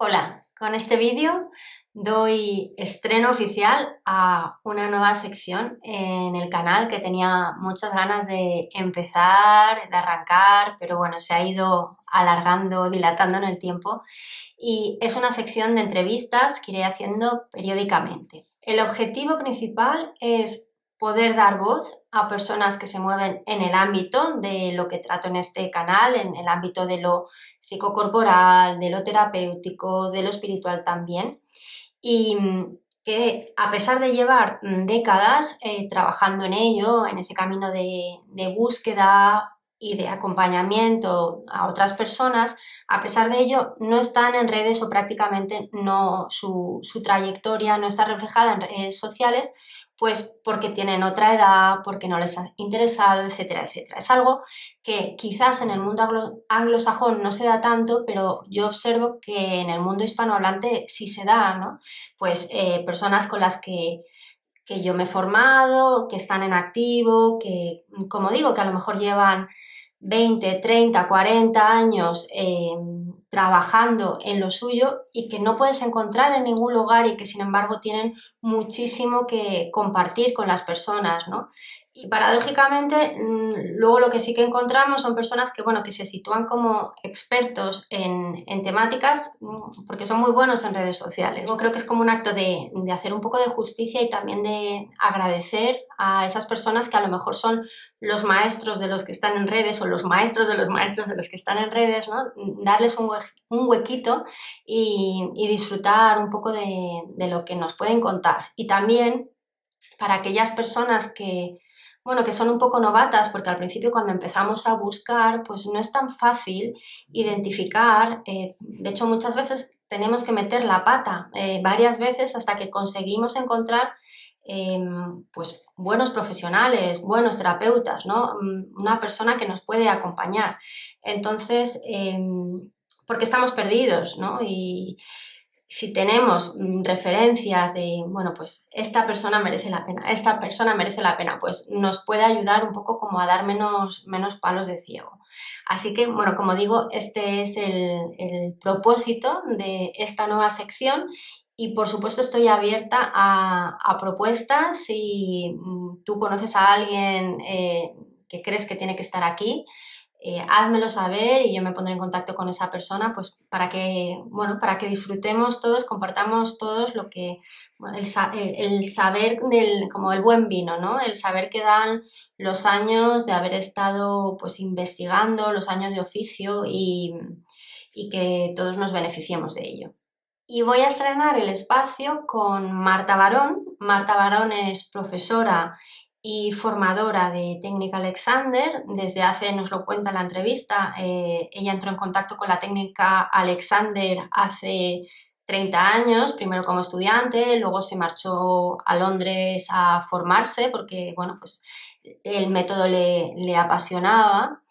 Hola, con este vídeo doy estreno oficial a una nueva sección en el canal que tenía muchas ganas de empezar, de arrancar, pero bueno, se ha ido alargando, dilatando en el tiempo y es una sección de entrevistas que iré haciendo periódicamente. El objetivo principal es poder dar voz a personas que se mueven en el ámbito de lo que trato en este canal, en el ámbito de lo psicocorporal, de lo terapéutico, de lo espiritual también, y que a pesar de llevar décadas trabajando en ello, en ese camino de búsqueda y de acompañamiento a otras personas, a pesar de ello no están en redes o prácticamente no, su trayectoria no está reflejada en redes sociales, pues porque tienen otra edad, porque no les ha interesado, etcétera, etcétera. Es algo que quizás en el mundo anglosajón no se da tanto, pero yo observo que en el mundo hispanohablante sí se da, ¿no? Pues personas con las que yo me he formado, que están en activo, que, como digo, que a lo mejor llevan 20, 30, 40 años trabajando en lo suyo y que no puedes encontrar en ningún lugar y que sin embargo tienen muchísimo que compartir con las personas, ¿no? Y paradójicamente, luego lo que sí que encontramos son personas que, bueno, que se sitúan como expertos en temáticas porque son muy buenos en redes sociales. Yo creo que es como un acto de hacer un poco de justicia y también de agradecer a esas personas que a lo mejor son los maestros de los que están en redes o los maestros de los maestros de los que están en redes, ¿no? Darles un huequito y disfrutar un poco de lo que nos pueden contar. Y también para aquellas personas que, bueno, que son un poco novatas, porque al principio cuando empezamos a buscar, pues no es tan fácil identificar, de hecho muchas veces tenemos que meter la pata varias veces hasta que conseguimos encontrar pues buenos profesionales, buenos terapeutas, ¿no? Una persona que nos puede acompañar. Entonces, porque estamos perdidos, ¿no? Y si tenemos referencias de, bueno, pues esta persona merece la pena, esta persona merece la pena, pues nos puede ayudar un poco como a dar menos palos de ciego. Así que, bueno, como digo, este es el propósito de esta nueva sección y por supuesto estoy abierta a propuestas. Si tú conoces a alguien que crees que tiene que estar aquí, házmelo saber y yo me pondré en contacto con esa persona, pues para que, bueno, para que disfrutemos todos, compartamos todos lo que, bueno, el saber como el buen vino, ¿no? El saber que dan los años de haber estado pues investigando, los años de oficio y que todos nos beneficiemos de ello. Y voy a estrenar el espacio con Marta Barón. Marta Barón es profesora y formadora de técnica Alexander. Desde hace, nos lo cuenta en la entrevista, ella entró en contacto con la técnica Alexander hace 30 años, primero como estudiante, luego se marchó a Londres a formarse porque, bueno, pues el método le apasionaba.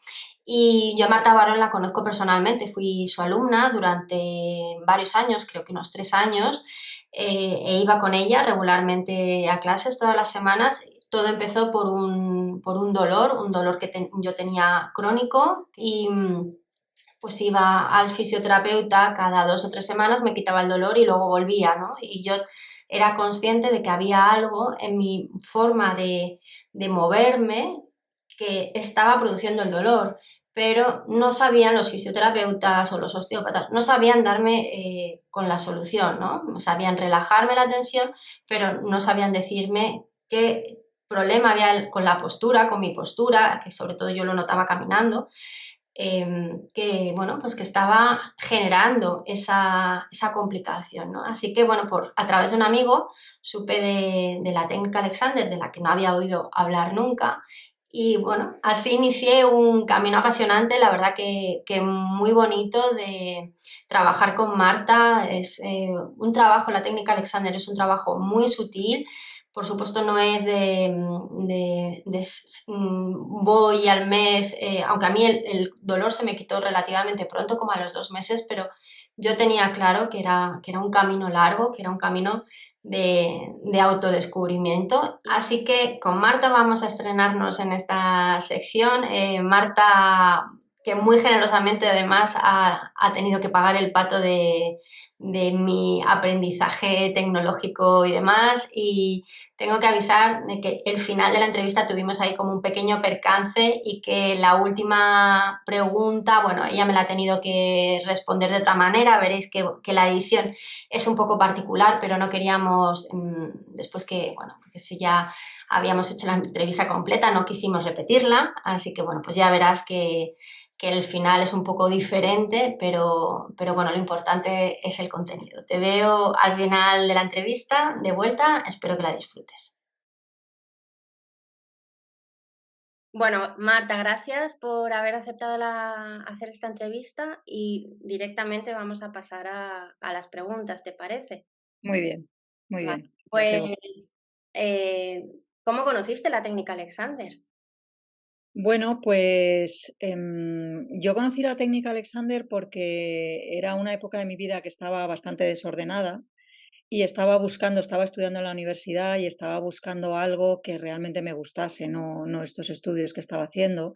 Y yo a Marta Barón la conozco personalmente, fui su alumna durante varios años, creo que unos 3 años, e iba con ella regularmente a clases todas las semanas. Todo empezó por un dolor que yo tenía crónico y pues iba al fisioterapeuta cada 2 o 3 semanas, me quitaba el dolor y luego volvía, ¿no? Y yo era consciente de que había algo en mi forma de moverme que estaba produciendo el dolor, pero no sabían los fisioterapeutas o los osteópatas, no sabían darme con la solución, ¿no? Sabían relajarme la tensión, pero no sabían decirme qué problema había con la postura, con mi postura, que sobre todo yo lo notaba caminando, que, bueno, pues que estaba generando esa complicación, ¿no? Así que, bueno, a través de un amigo supe de la técnica Alexander, de la que no había oído hablar nunca, y bueno, así inicié un camino apasionante, la verdad que muy bonito de trabajar con Marta. Es un trabajo, la técnica Alexander es un trabajo muy sutil. Por supuesto no es voy al mes, aunque a mí el dolor se me quitó relativamente pronto, como a los 2 meses, pero yo tenía claro que era un camino largo, que era un camino de autodescubrimiento. Así que con Marta vamos a estrenarnos en esta sección. Marta, que muy generosamente además ha tenido que pagar el pato de mi aprendizaje tecnológico y demás. Y tengo que avisar de que el final de la entrevista tuvimos ahí como un pequeño percance y que la última pregunta, bueno, ella me la ha tenido que responder de otra manera. Veréis que la edición es un poco particular, pero no queríamos, después que, bueno, porque si ya habíamos hecho la entrevista completa, no quisimos repetirla. Así que, bueno, pues ya verás que el final es un poco diferente, pero bueno, lo importante es el contenido. Te veo al final de la entrevista, de vuelta, espero que la disfrutes. Bueno, Marta, gracias por haber aceptado hacer esta entrevista y directamente vamos a pasar a las preguntas, ¿te parece? Muy bien, muy Vale, bien. pues, eh, ¿cómo conociste la técnica Alexander? Bueno, pues yo conocí la técnica Alexander porque era una época de mi vida que estaba bastante desordenada y estaba estudiando en la universidad y estaba buscando algo que realmente me gustase, no estos estudios que estaba haciendo.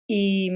Y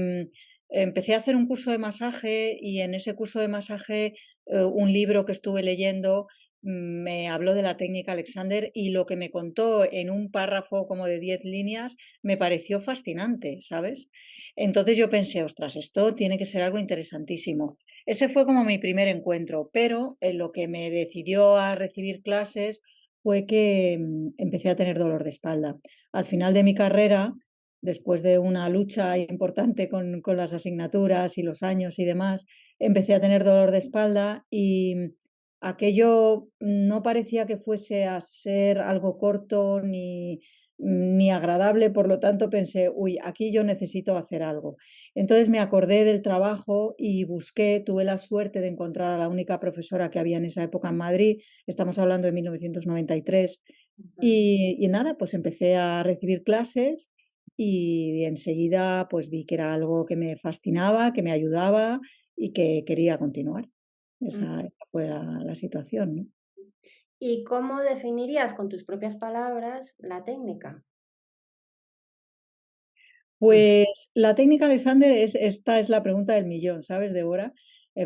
empecé a hacer un curso de masaje y en ese curso de masaje un libro que estuve leyendo me habló de la técnica Alexander y lo que me contó en un párrafo como de 10 líneas me pareció fascinante, ¿sabes? Entonces yo pensé, ostras, esto tiene que ser algo interesantísimo. Ese fue como mi primer encuentro, pero en lo que me decidió a recibir clases fue que empecé a tener dolor de espalda. Al final de mi carrera, después de una lucha importante con las asignaturas y los años y demás, empecé a tener dolor de espalda y aquello no parecía que fuese a ser algo corto ni agradable, por lo tanto pensé, uy, aquí yo necesito hacer algo. Entonces me acordé del trabajo y busqué, tuve la suerte de encontrar a la única profesora que había en esa época en Madrid, estamos hablando de 1993, Ujú. y nada, pues empecé a recibir clases y enseguida pues vi que era algo que me fascinaba, que me ayudaba y que quería continuar. Esa fue la situación, ¿no? ¿Y cómo definirías con tus propias palabras la técnica? Mm. Pues la técnica Alexander esta es la pregunta del millón, ¿sabes, Débora?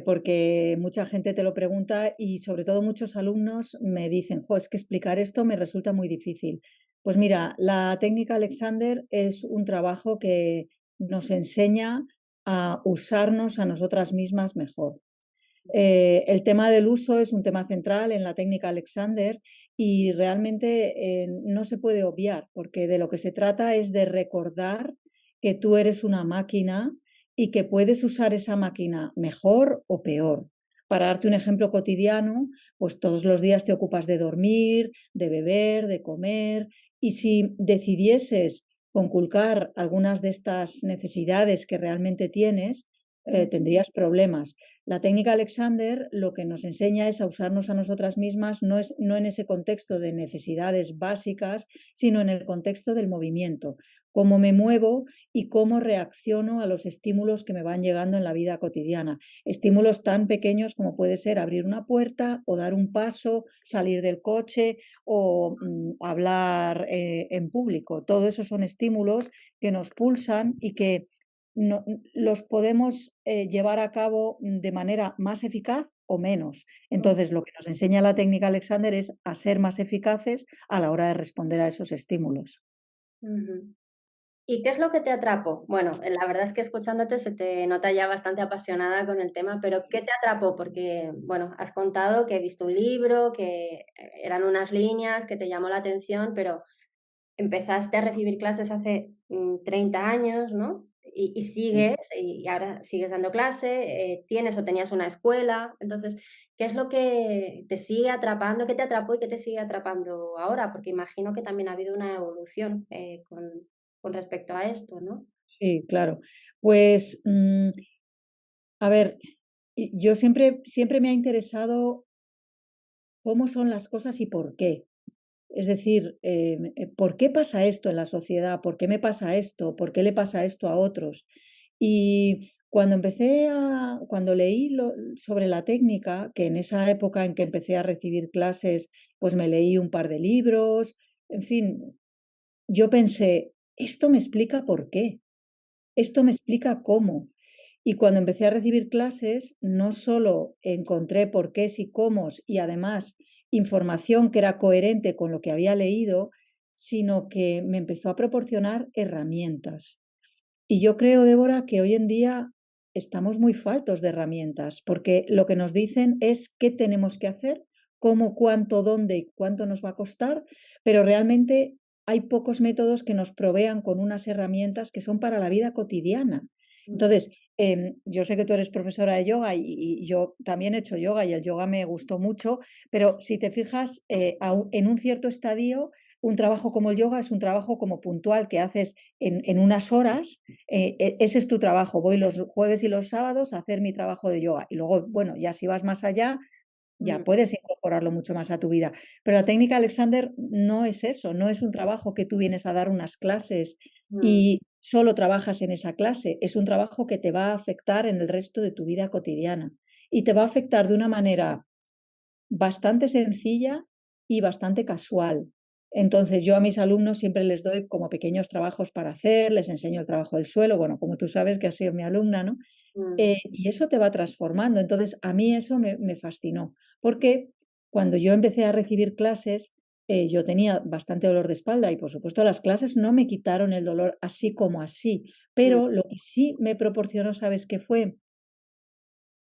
Porque mucha gente te lo pregunta y sobre todo muchos alumnos me dicen, jo, es que explicar esto me resulta muy difícil. Pues mira, la técnica Alexander es un trabajo que nos enseña a usarnos a nosotras mismas mejor. El tema del uso es un tema central en la técnica Alexander y realmente no se puede obviar porque de lo que se trata es de recordar que tú eres una máquina y que puedes usar esa máquina mejor o peor. Para darte un ejemplo cotidiano, pues todos los días te ocupas de dormir, de beber, de comer y si decidieses conculcar algunas de estas necesidades que realmente tienes, tendrías problemas. La técnica Alexander lo que nos enseña es a usarnos a nosotras mismas, no en ese contexto de necesidades básicas, sino en el contexto del movimiento, cómo me muevo y cómo reacciono a los estímulos que me van llegando en la vida cotidiana. Estímulos tan pequeños como puede ser abrir una puerta o dar un paso, salir del coche o hablar en público. Todo eso son estímulos que nos pulsan y que no, los podemos llevar a cabo de manera más eficaz o menos. Entonces, lo que nos enseña la técnica Alexander es a ser más eficaces a la hora de responder a esos estímulos. Ujú. ¿Y qué es lo que te atrapó? Bueno, la verdad es que escuchándote se te nota ya bastante apasionada con el tema, pero ¿qué te atrapó? Porque, bueno, has contado que he visto un libro, que eran unas líneas que te llamó la atención, pero empezaste a recibir clases hace 30 años, ¿no? Y Sí. sigues, y ahora sigues dando clase, tienes o tenías una escuela. Entonces, ¿qué es lo que te sigue atrapando? ¿Qué te atrapó y qué te sigue atrapando ahora? Porque imagino que también ha habido una evolución con respecto a esto, ¿no? Sí, claro. Pues, a ver, yo siempre me ha interesado cómo son las cosas y por qué. Es decir, ¿por qué pasa esto en la sociedad? ¿Por qué me pasa esto? ¿Por qué le pasa esto a otros? Y cuando leí sobre la técnica, que en esa época en que empecé a recibir clases, pues me leí un par de libros, en fin, yo pensé, esto me explica por qué, esto me explica cómo. Y cuando empecé a recibir clases, no solo encontré porqués y cómo y además información que era coherente con lo que había leído, sino que me empezó a proporcionar herramientas. Y yo creo, Débora, que hoy en día estamos muy faltos de herramientas, porque lo que nos dicen es qué tenemos que hacer, cómo, cuánto, dónde y cuánto nos va a costar, pero realmente hay pocos métodos que nos provean con unas herramientas que son para la vida cotidiana. Mm, Entonces, yo sé que tú eres profesora de yoga y yo también he hecho yoga y el yoga me gustó mucho, pero si te fijas, en un cierto estadio, un trabajo como el yoga es un trabajo como puntual que haces en unas horas. Ese es tu trabajo. Voy los jueves y los sábados a hacer mi trabajo de yoga. Y luego, bueno, ya si vas más allá, ya mm, puedes incorporarlo mucho más a tu vida. Pero la técnica Alexander no es eso, no es un trabajo que tú vienes a dar unas clases mm, y solo trabajas en esa clase. Es un trabajo que te va a afectar en el resto de tu vida cotidiana. Y te va a afectar de una manera bastante sencilla y bastante casual. Entonces, yo a mis alumnos siempre les doy como pequeños trabajos para hacer, les enseño el trabajo del suelo, bueno, como tú sabes que has sido mi alumna, ¿no? mm, Y eso te va transformando. Entonces, a mí eso me fascinó, porque cuando yo empecé a recibir clases, yo tenía bastante dolor de espalda y, por supuesto, las clases no me quitaron el dolor así como así, mm, pero lo que sí me proporcionó, ¿sabes qué fue?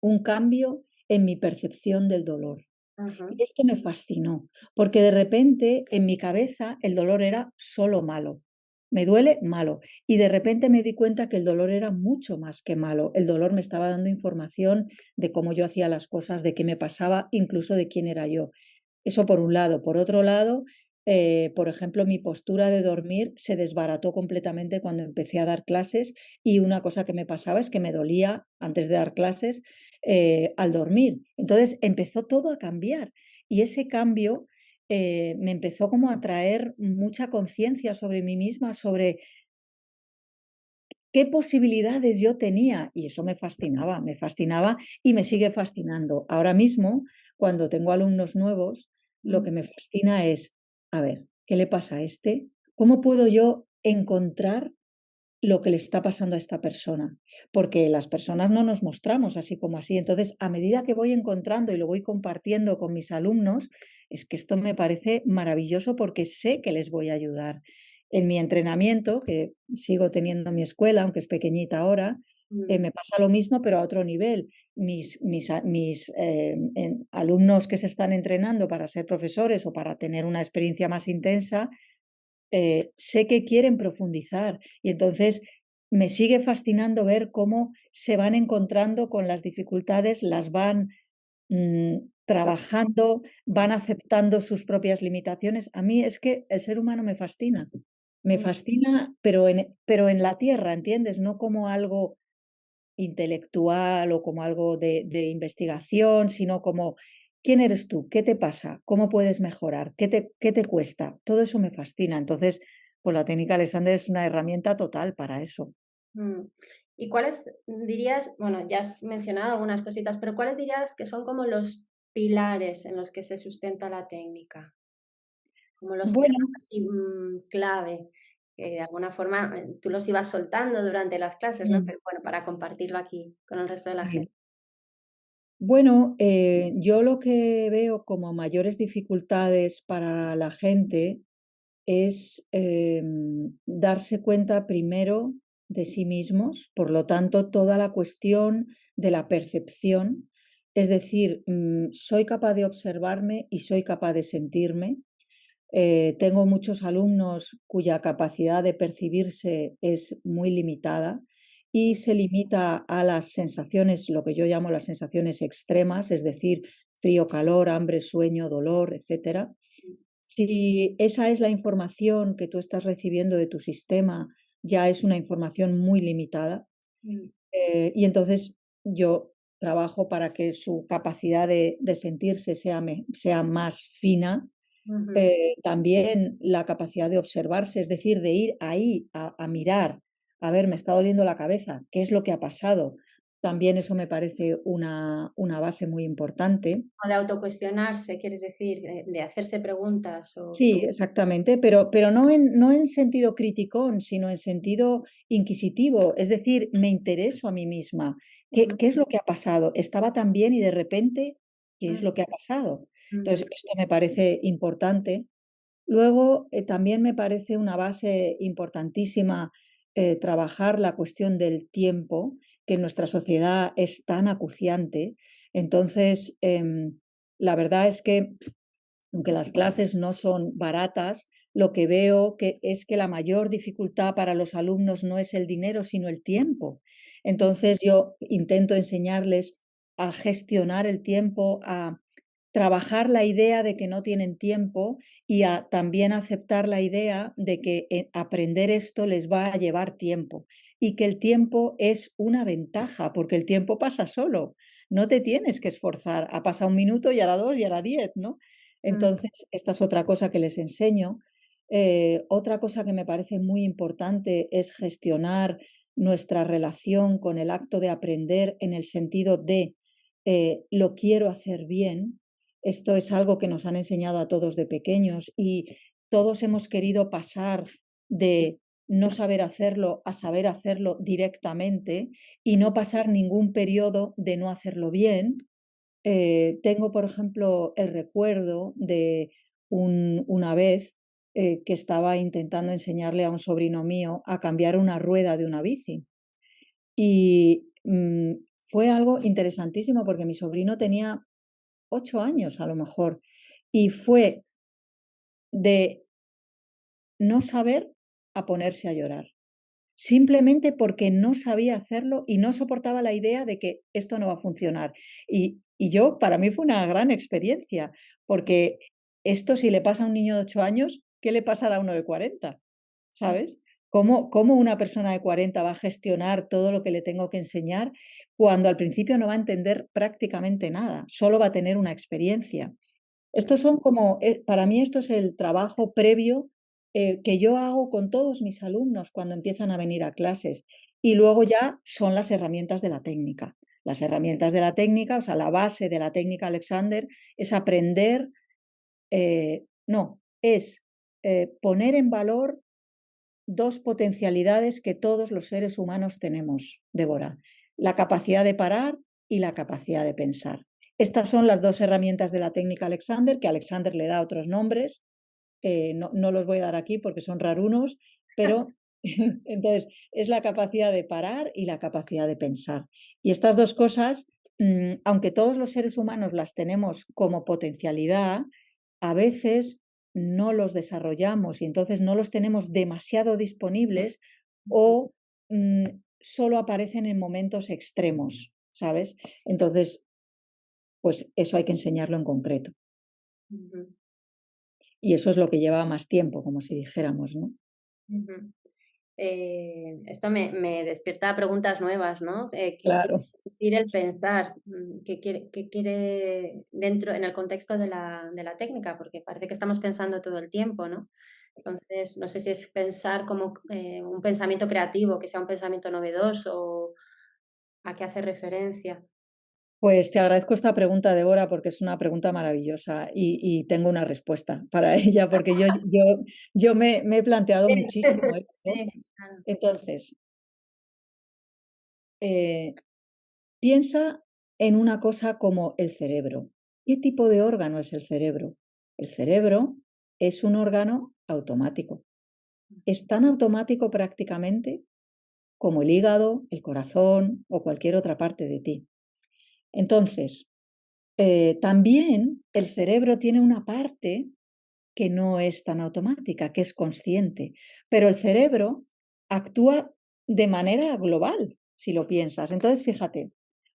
Un cambio en mi percepción del dolor. ajá, Y esto me fascinó, porque de repente en mi cabeza el dolor era solo malo. Me duele malo. Y de repente me di cuenta que el dolor era mucho más que malo. El dolor me estaba dando información de cómo yo hacía las cosas, de qué me pasaba, incluso de quién era yo. Eso por un lado. Por otro lado, por ejemplo, mi postura de dormir se desbarató completamente cuando empecé a dar clases y una cosa que me pasaba es que me dolía antes de dar clases al dormir. Entonces empezó todo a cambiar y ese cambio me empezó como a traer mucha conciencia sobre mí misma, sobre qué posibilidades yo tenía y eso me fascinaba y me sigue fascinando. Ahora mismo, cuando tengo alumnos nuevos, lo mm, que me fascina es, a ver, ¿qué le pasa a este? ¿Cómo puedo yo encontrar lo que le está pasando a esta persona? Porque las personas no nos mostramos así como así. Entonces, a medida que voy encontrando y lo voy compartiendo con mis alumnos, es que esto me parece maravilloso porque sé que les voy a ayudar. En mi entrenamiento, que sigo teniendo mi escuela, aunque es pequeñita ahora, mm, me pasa lo mismo, pero a otro nivel. Alumnos que se están entrenando para ser profesores o para tener una experiencia más intensa, sé que quieren profundizar y entonces me sigue fascinando ver cómo se van encontrando con las dificultades, las van trabajando, van aceptando sus propias limitaciones. A mí es que el ser humano me mm, fascina, pero en la tierra, ¿entiendes? No como algo intelectual o como algo de investigación, sino como quién eres tú, qué te pasa, cómo puedes mejorar, qué te cuesta. Todo eso me fascina. Entonces, pues la técnica Alexander es una herramienta total para eso. mm. ¿Y cuáles dirías, bueno, ya has mencionado algunas cositas, pero cuáles dirías que son como los pilares en los que se sustenta la técnica? Como los temas Bueno, así, clave, que de alguna forma, tú los ibas soltando durante las clases, ¿no? mm, Pero bueno, para compartirlo aquí con el resto de la sí. gente. Bueno, yo lo que veo como mayores dificultades para la gente es darse cuenta primero de sí mismos, por lo tanto, toda la cuestión de la percepción, es decir, soy capaz de observarme y soy capaz de sentirme. Tengo muchos alumnos cuya capacidad de percibirse es muy limitada y se limita a las sensaciones, lo que yo llamo las sensaciones extremas, es decir, frío, calor, hambre, sueño, dolor, etcétera. Si esa es la información que tú estás recibiendo de tu sistema, ya es una información muy limitada. Mm, Y entonces yo trabajo para que su capacidad de sentirse sea más fina. ujú, También la capacidad de observarse, es decir, de ir ahí a mirar, a ver, me está doliendo la cabeza, ¿qué es lo que ha pasado? también eso me parece una base muy importante. O de autocuestionarse, quieres decir, de hacerse preguntas o... Sí, exactamente, pero no en sentido criticón, sino en sentido inquisitivo. Es decir, me intereso a mí misma. ¿Qué, Ujú, qué es lo que ha pasado? Estaba tan bien y de repente, ¿qué es mm, lo que ha pasado? ujú, Entonces, esto me parece importante. Luego, también me parece una base importantísima trabajar la cuestión del tiempo, que en nuestra sociedad es tan acuciante. Entonces, la verdad es que aunque las clases no son baratas, lo que veo es que la mayor dificultad para los alumnos no es el dinero, sino el tiempo. Entonces yo intento enseñarles a gestionar el tiempo, a trabajar la idea de que no tienen tiempo y a también aceptar la idea de que aprender esto les va a llevar tiempo y que el tiempo es una ventaja, porque el tiempo pasa solo. No te tienes que esforzar. Ha pasado un minuto y ahora dos y ahora 10, ¿no? mm, Entonces, esta es otra cosa que les enseño. Otra cosa que me parece muy importante es gestionar nuestra relación con el acto de aprender en el sentido de lo quiero hacer bien. Esto es algo que nos han enseñado a todos de pequeños y todos hemos querido pasar de no saber hacerlo a saber hacerlo directamente y no pasar ningún periodo de no hacerlo bien. Tengo, por ejemplo, el recuerdo de una vez que estaba intentando enseñarle a un sobrino mío a cambiar una rueda de una bici. Y fue algo interesantísimo porque mi sobrino tenía 8 años a lo mejor. Y fue de no saber a ponerse a llorar simplemente porque no sabía hacerlo y no soportaba la idea de que esto no va a funcionar. Y yo, para mí fue una gran experiencia, porque esto si le pasa a un niño de 8 años, ¿qué le pasará a uno de 40? mm, ¿Sabes? ¿Cómo una persona de 40 va a gestionar todo lo que le tengo que enseñar cuando al principio no va a entender prácticamente nada, solo va a tener una experiencia? Estos son como, para mí esto es el trabajo previo que yo hago con todos mis alumnos cuando empiezan a venir a clases. Y luego ya son las herramientas de la técnica. Las herramientas de la técnica, o sea, la base de la técnica Alexander es aprender, no, es poner en valor dos potencialidades que todos los seres humanos tenemos, Débora, la capacidad de parar y la capacidad de pensar. Estas son las dos herramientas de la técnica Alexander, que Alexander le da otros nombres, no los voy a dar aquí porque son rarunos, pero entonces es la capacidad de parar y la capacidad de pensar. Y estas dos cosas, aunque todos los seres humanos las tenemos como potencialidad, a veces no los desarrollamos y entonces no los tenemos demasiado disponibles o solo aparecen en momentos extremos, ¿sabes? Entonces, pues eso hay que enseñarlo en concreto. ujú, Y eso es lo que lleva más tiempo, como si dijéramos, ¿no? ujú. Esto me despierta preguntas nuevas, ¿no? ¿Qué quiere Claro. decir el pensar? ¿Qué quiere dentro, en el contexto de la técnica? Porque parece que estamos pensando todo el tiempo, ¿no? Entonces, no sé si es pensar como un pensamiento creativo, que sea un pensamiento novedoso, o a qué hace referencia. Pues te agradezco esta pregunta, Débora, porque es una pregunta maravillosa y tengo una respuesta para ella, porque yo me he planteado muchísimo esto. Sí, claro. Entonces, eh, piensa en una cosa como el cerebro. ¿Qué tipo de órgano es el cerebro? El cerebro es un órgano automático. Es tan automático prácticamente como el hígado, el corazón o cualquier otra parte de ti. Entonces, también el cerebro tiene una parte que no es tan automática, que es consciente, pero el cerebro actúa de manera global, si lo piensas. Entonces, fíjate,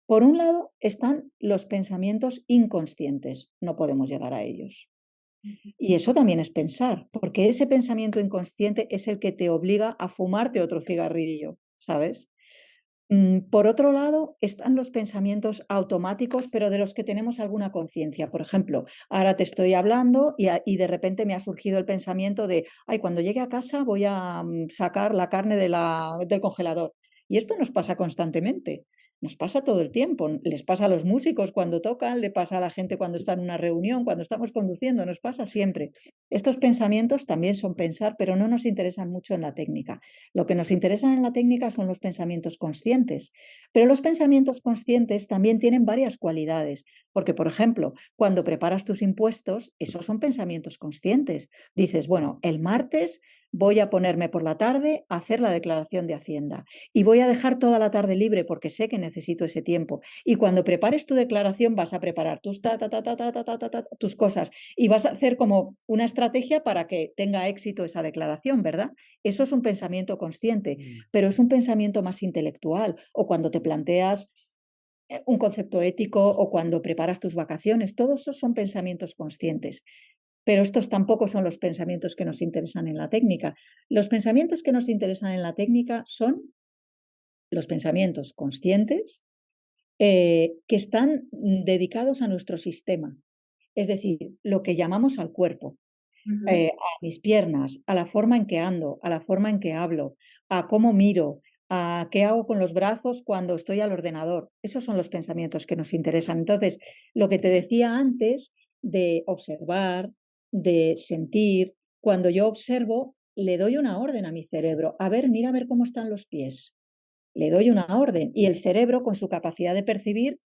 por un lado están los pensamientos inconscientes, no podemos llegar a ellos. Ujú, Y eso también es pensar, porque ese pensamiento inconsciente es el que te obliga a fumarte otro cigarrillo, ¿sabes? Por otro lado, están los pensamientos automáticos, pero de los que tenemos alguna conciencia. Por ejemplo, ahora te estoy hablando y de repente me ha surgido el pensamiento de, ay, cuando llegue a casa voy a sacar la carne del congelador. Y esto nos pasa constantemente. Nos pasa todo el tiempo, les pasa a los músicos cuando tocan, le pasa a la gente cuando está en una reunión, cuando estamos conduciendo, nos pasa siempre. Estos pensamientos también son pensar, pero no nos interesan mucho en la técnica. Lo que nos interesan en la técnica son los pensamientos conscientes, pero los pensamientos conscientes también tienen varias cualidades, porque, por ejemplo, cuando preparas tus impuestos, esos son pensamientos conscientes. Dices, bueno, el martes voy a ponerme por la tarde a hacer la declaración de Hacienda y voy a dejar toda la tarde libre porque sé que necesito ese tiempo. Y cuando prepares tu declaración vas a preparar tus tus cosas y vas a hacer como una estrategia para que tenga éxito esa declaración, ¿verdad? Eso es un pensamiento consciente, pero es un pensamiento más intelectual o cuando te planteas un concepto ético o cuando preparas tus vacaciones, todos esos son pensamientos conscientes. Pero estos tampoco son los pensamientos que nos interesan en la técnica. Los pensamientos que nos interesan en la técnica son los pensamientos conscientes que están dedicados a nuestro sistema, es decir, lo que llamamos al cuerpo, Ujú. a mis piernas, a la forma en que ando, a la forma en que hablo, a cómo miro, a qué hago con los brazos cuando estoy al ordenador. Esos son los pensamientos que nos interesan. Entonces, lo que te decía antes de observar, de sentir, cuando yo observo, le doy una orden a mi cerebro. A ver, mira a ver cómo están los pies. Le doy una orden y el cerebro, con su capacidad de percibir,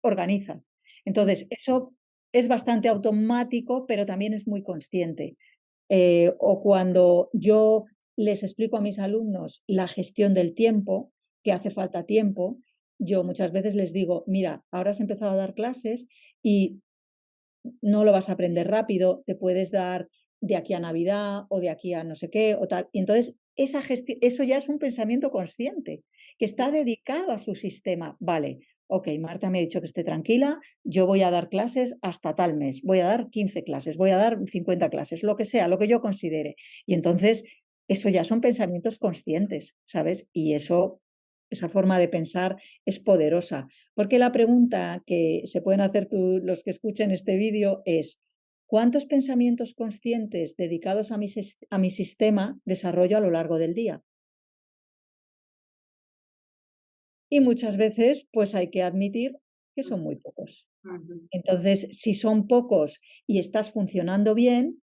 organiza. Entonces, eso es bastante automático, pero también es muy consciente. O cuando yo les explico a mis alumnos la gestión del tiempo, que hace falta tiempo, yo muchas veces les digo, mira, ahora has empezado a dar clases y no lo vas a aprender rápido, te puedes dar de aquí a Navidad o de aquí a no sé qué o tal. Y entonces esa gestión, eso ya es un pensamiento consciente que está dedicado a su sistema. Vale, ok, Marta me ha dicho que esté tranquila, yo voy a dar clases hasta tal mes, voy a dar 15 clases, voy a dar 50 clases, lo que sea, lo que yo considere. Y entonces eso ya son pensamientos conscientes, ¿sabes? Y eso, esa forma de pensar es poderosa. Porque la pregunta que se pueden hacer los que escuchen este vídeo es, ¿cuántos pensamientos conscientes dedicados a mi sistema desarrollo a lo largo del día? Y muchas veces, pues hay que admitir que son muy pocos. Ujú. Entonces, si son pocos y estás funcionando bien,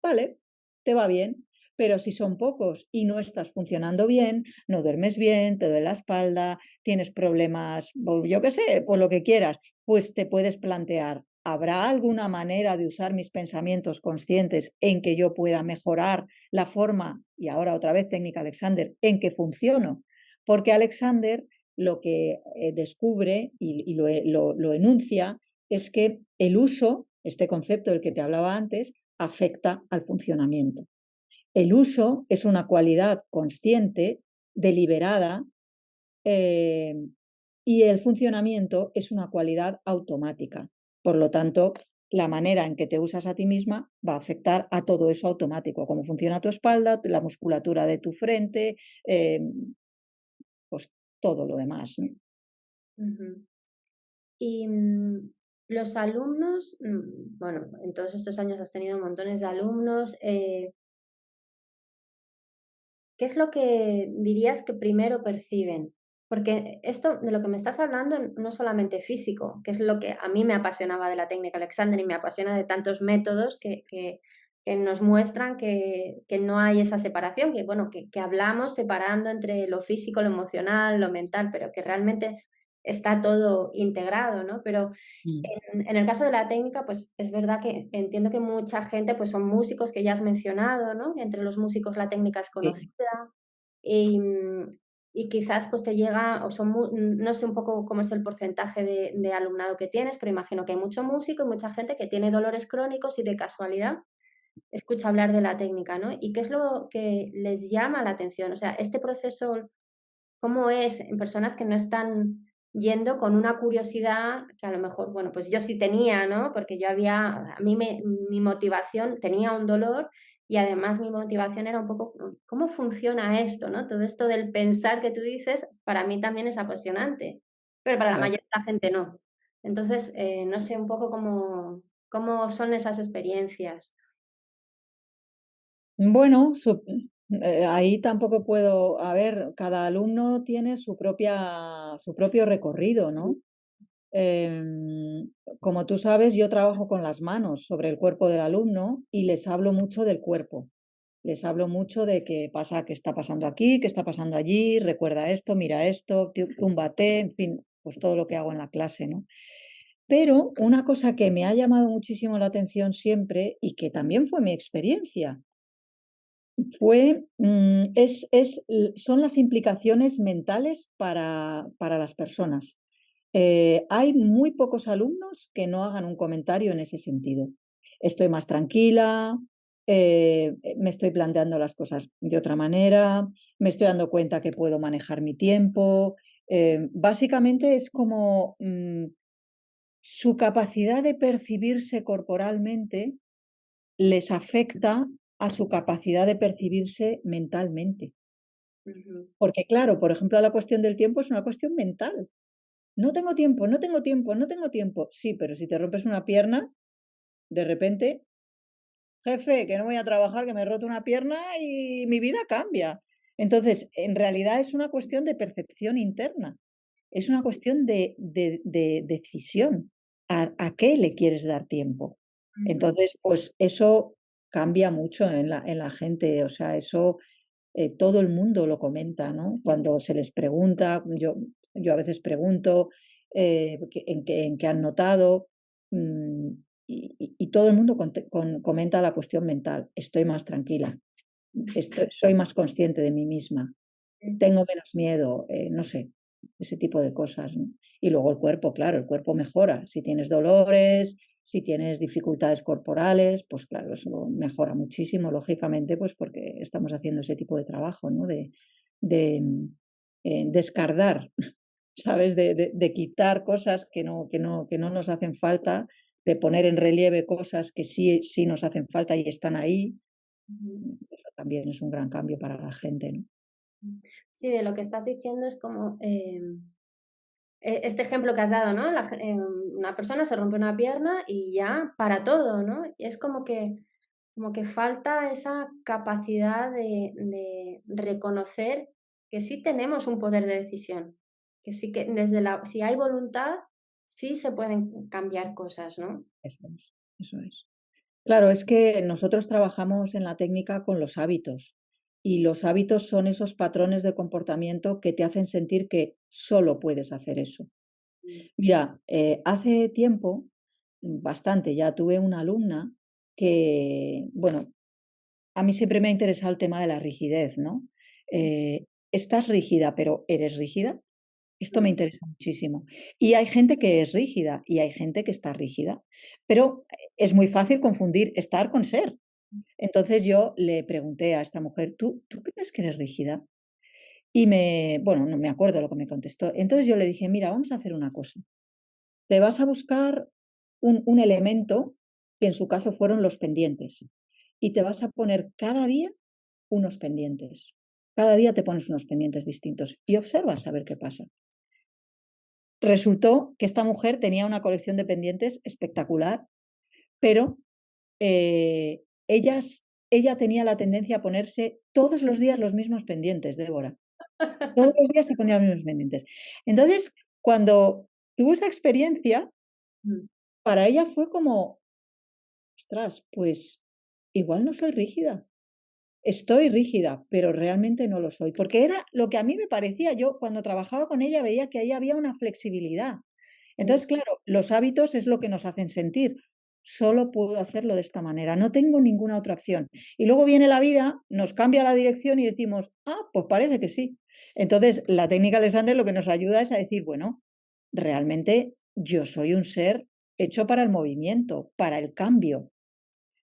vale, te va bien. Pero si son pocos y no estás funcionando bien, no duermes bien, te duele la espalda, tienes problemas, yo qué sé, pues lo que quieras, pues te puedes plantear, ¿habrá alguna manera de usar mis pensamientos conscientes en que yo pueda mejorar la forma, y ahora otra vez técnica Alexander, en que funciono? Porque Alexander lo que descubre y lo enuncia es que el uso, este concepto del que te hablaba antes, afecta al funcionamiento. El uso es una cualidad consciente, deliberada, eh, y el funcionamiento es una cualidad automática. Por lo tanto, la manera en que te usas a ti misma va a afectar a todo eso automático, cómo funciona tu espalda, la musculatura de tu frente, eh, pues todo lo demás, ¿no? Ujú. Y los alumnos, bueno, en todos estos años has tenido montones de alumnos. ¿Qué es lo que dirías que primero perciben? Porque esto de lo que me estás hablando no es solamente físico, que es lo que a mí me apasionaba de la técnica Alexander y me apasiona de tantos métodos que nos muestran que no hay esa separación, que bueno, que hablamos separando entre lo físico, lo emocional, lo mental, pero que realmente está todo integrado, ¿no? Pero Mm. en el caso de la técnica, pues es verdad que entiendo que mucha gente, pues son músicos que ya has mencionado, ¿no? Que entre los músicos la técnica es Sí. conocida y, y quizás pues te llega, o son, no sé un poco cómo es el porcentaje de alumnado que tienes, pero imagino que hay mucho músico y mucha gente que tiene dolores crónicos y de casualidad escucha hablar de la técnica, ¿no? ¿Y qué es lo que les llama la atención? O sea, este proceso, ¿cómo es en personas que no están yendo con una curiosidad que a lo mejor, bueno, pues yo sí tenía, ¿no? Porque yo había, a mí mi motivación tenía un dolor y además mi motivación era un poco, ¿cómo funciona esto, no? Todo esto del pensar que tú dices, para mí también es apasionante, pero para la Claro. mayoría de la gente no. Entonces, no sé un poco cómo son esas experiencias. Bueno, Ahí tampoco puedo, a ver, cada alumno tiene su propio recorrido, ¿no? Em, Como tú sabes, yo trabajo con las manos sobre el cuerpo del alumno y les hablo mucho del cuerpo. Les hablo mucho de qué pasa, qué está pasando aquí, qué está pasando allí, recuerda esto, mira esto, túmbate, en fin, pues todo lo que hago en la clase, ¿no? Pero una cosa que me ha llamado muchísimo la atención siempre y que también fue mi experiencia son las implicaciones mentales para las personas. Hay muy pocos alumnos que no hagan un comentario en ese sentido. Estoy más tranquila, me estoy planteando las cosas de otra manera, me estoy dando cuenta que puedo manejar mi tiempo. Básicamente es como su capacidad de percibirse corporalmente les afecta a su capacidad de percibirse mentalmente. Ujú. Porque claro, por ejemplo, la cuestión del tiempo es una cuestión mental. No tengo tiempo, no tengo tiempo, no tengo tiempo. Sí, pero si te rompes una pierna, de repente, jefe, que no voy a trabajar, que me he roto una pierna y mi vida cambia. Entonces, en realidad es una cuestión de percepción interna, es una cuestión de decisión. A qué le quieres dar tiempo? Ujú. Entonces, pues eso cambia mucho en la gente, o sea, eso todo el mundo lo comenta, ¿no? Cuando se les pregunta, yo a veces pregunto en qué han notado mm, y todo el mundo comenta la cuestión mental. Estoy más tranquila, soy más consciente de mí misma, tengo menos miedo, no sé, ese tipo de cosas, ¿no? Y luego el cuerpo, claro, el cuerpo mejora. Si tienes dolores, si tienes dificultades corporales, pues claro, eso mejora muchísimo, lógicamente, pues porque estamos haciendo ese tipo de trabajo, ¿no? De descardar, ¿sabes? De quitar cosas que no nos hacen falta, de poner en relieve cosas que sí, sí nos hacen falta y están ahí. Ujú. Eso también es un gran cambio para la gente, ¿no? Sí, de lo que estás diciendo es como este ejemplo que has dado, ¿no? Una persona se rompe una pierna y ya para todo, ¿no? Y es como que falta esa capacidad de reconocer que sí tenemos un poder de decisión, que sí que si hay voluntad, sí se pueden cambiar cosas, ¿no? Eso es, eso es. Claro, es que nosotros trabajamos en la técnica con los hábitos y los hábitos son esos patrones de comportamiento que te hacen sentir que solo puedes hacer eso. Mm. Mira, hace tiempo, bastante, ya tuve una alumna que, bueno, a mí siempre me ha interesado el tema de la rigidez, ¿no? Estás rígida, pero ¿eres rígida? Esto me Mm. interesa muchísimo. Y hay gente que es rígida y hay gente que está rígida, pero es muy fácil confundir estar con ser. Entonces yo le pregunté a esta mujer, ¿tú crees que eres rígida? Bueno, no me acuerdo lo que me contestó. Entonces yo le dije, mira, vamos a hacer una cosa. Te vas a buscar un elemento, que en su caso fueron los pendientes, y te vas a poner cada día unos pendientes. Cada día te pones unos pendientes distintos y observas a ver qué pasa. Resultó que esta mujer tenía una colección de pendientes espectacular, pero ella tenía la tendencia a ponerse todos los días los mismos pendientes, Débora. Todos los días se ponía los mismos pendientes. Entonces, cuando tuvo esa experiencia, Mm. para ella fue como, ostras, pues igual no soy rígida. Estoy rígida, pero realmente no lo soy, porque era lo que a mí me parecía. Yo cuando trabajaba con ella veía que ahí había una flexibilidad. Mm. Entonces, claro, los hábitos es lo que nos hacen sentir. Solo puedo hacerlo de esta manera, no tengo ninguna otra opción. Y luego viene la vida, nos cambia la dirección y decimos, ah, pues parece que sí. Entonces, la técnica Alexander lo que nos ayuda es a decir, bueno, realmente yo soy un ser hecho para el movimiento, para el cambio.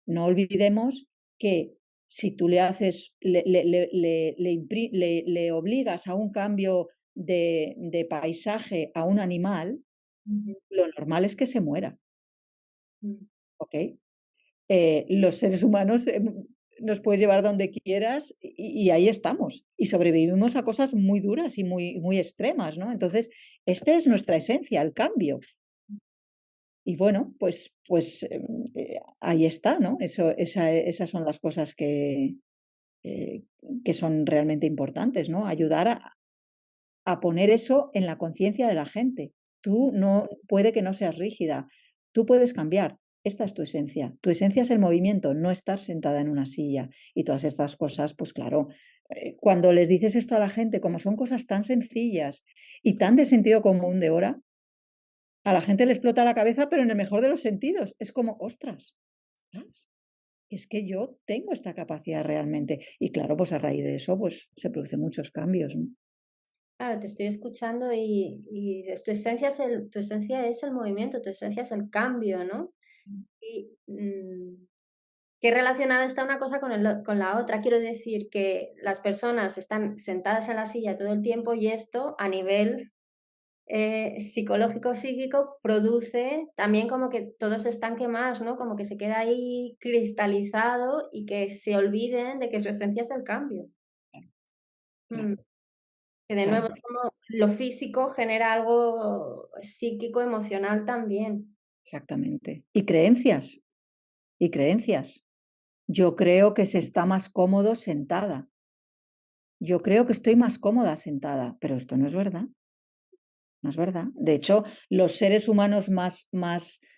No olvidemos que si tú le haces, le obligas a un cambio de paisaje a un animal, Ujú. lo normal es que se muera, Mm. ¿ok? Los seres humanos nos puedes llevar donde quieras y ahí estamos. Y sobrevivimos a cosas muy duras y muy, muy extremas, ¿no? Entonces, esta es nuestra esencia, el cambio. Y bueno, pues ahí está, ¿no? Esas son las cosas eh, que son realmente importantes, ¿no? Ayudar a poner eso en la conciencia de la gente. Tú no, puede que no seas rígida, tú puedes cambiar. Esta es tu esencia. Tu esencia es el movimiento, no estar sentada en una silla. Y todas estas cosas, pues claro, cuando les dices esto a la gente, como son cosas tan sencillas y tan de sentido común de ahora, a la gente le explota la cabeza, pero en el mejor de los sentidos. Es como, ostras, ostras, es que yo tengo esta capacidad realmente. Y claro, pues a raíz de eso, pues se producen muchos cambios, ¿no? Claro, te estoy escuchando tu esencia es el movimiento, tu esencia es el cambio, ¿no? Y qué relacionada está una cosa con la otra. Quiero decir que las personas están sentadas en la silla todo el tiempo y esto a nivel psicológico, psíquico, produce también como que todo se estanque más, ¿no? Como que se queda ahí cristalizado y que se olviden de que su esencia es el cambio. Claro, Mm, que de nuevo claro, es como lo físico genera algo psíquico, emocional también. exactamente. Y creencias, y creencias. Yo creo que se está más cómodo sentada. Yo creo que estoy más cómoda sentada, pero esto no es verdad. No es verdad. De hecho, los seres humanos más